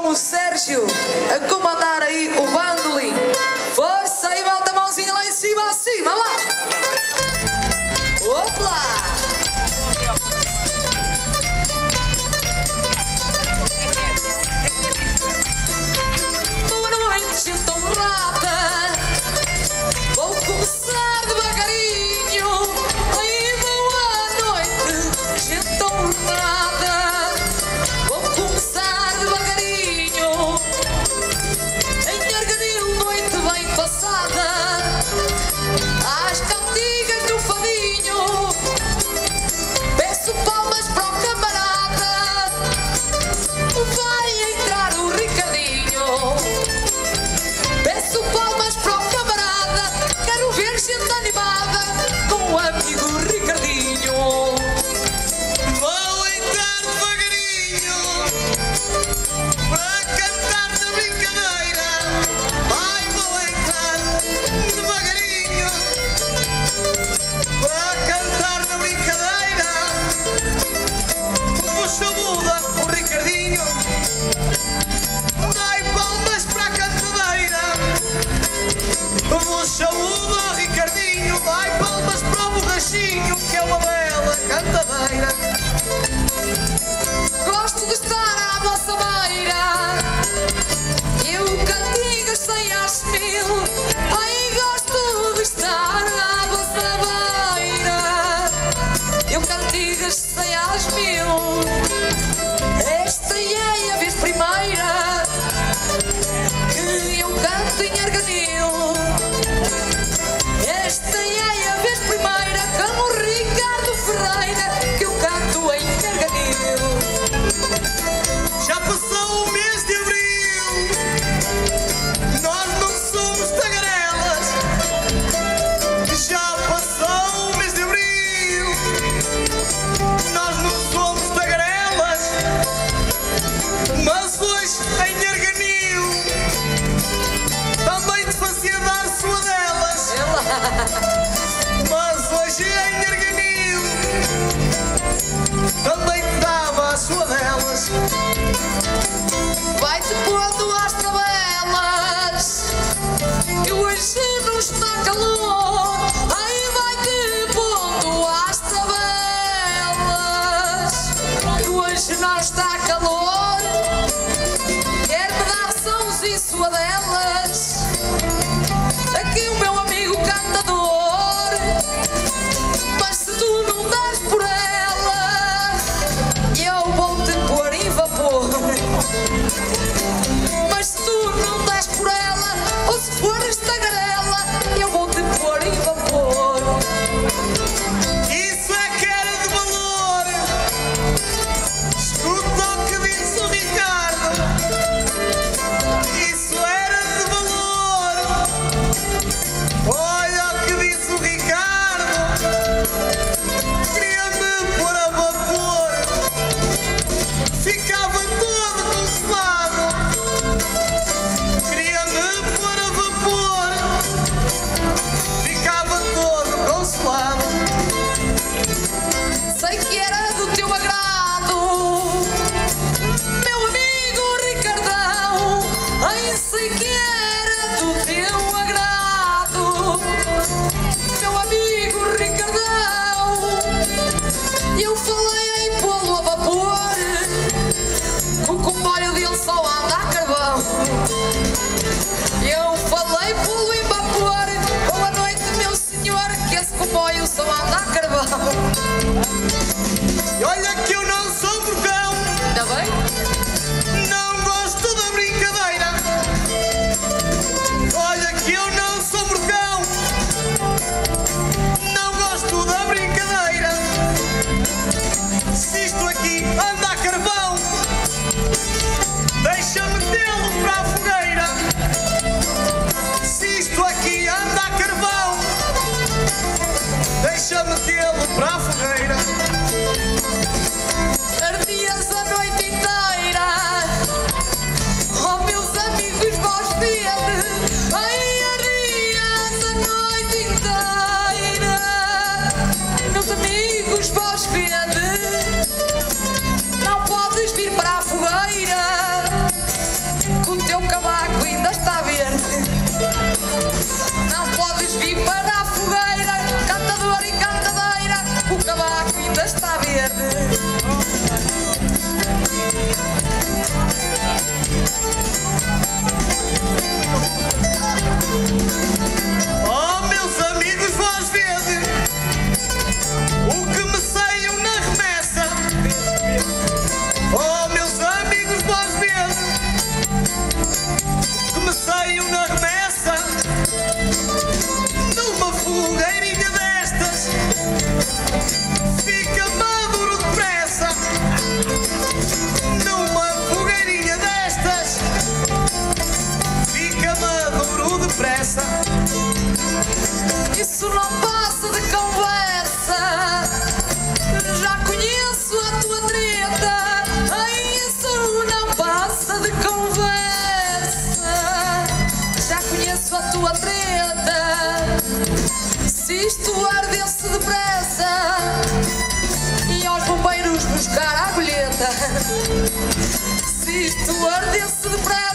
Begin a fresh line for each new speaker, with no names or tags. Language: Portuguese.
como o Sérgio a comandar aí o bandolim. Força e volta a mãozinha lá em cima, acima, lá. Opla! Boa noite, gente honrada. Vou começar devagarinho. Ai, boa noite, gente honrada. Vou começar devagarinho. Em Arganil, noite bem passada. Às cantigas do fadinho. Peço palmas para o camarada. Vai entrar o Ricardinho. Peço palmas para o camarada. Quero ver gente animada com o amigo Ricardinho.
Vou entrar devagarinho para cantar na brincadeira. Ai, vou entrar devagarinho para cantar na brincadeira. Puxa muda o Ricardinho. Dai palmas para a cantadeira. Puxa muda o Ricardinho. Dai palmas para o borrachinho, que é uma bela cantadeira.
Gosto de estar à vossa beira. Eu cantigas sem às mil. Ai, gosto de estar à vossa beira. Eu cantigas sem às mil. Esta é a vez primeira que eu canto em Arganil. Esta é a vez primeira com o Ricardo Ferreira que eu canto em Arganil.
Já passou o mês de abril, nós não somos tagarelas. Já passou o mês de abril, nós não somos tagarelas. Mas hoje em Arganil também te fazia dar sua delas. Mas hoje em Arganil também te dava a sua delas.
Vai-te pondo às tabelas que hoje não está calor. Aí vai-te pondo às tabelas que hoje não está calor. Quer-me dar sons e suadelas. Aqui o meu amigo cantador. Mas se tu não das por ela, eu vou-te pôr em vapor. peito ardesse depressa.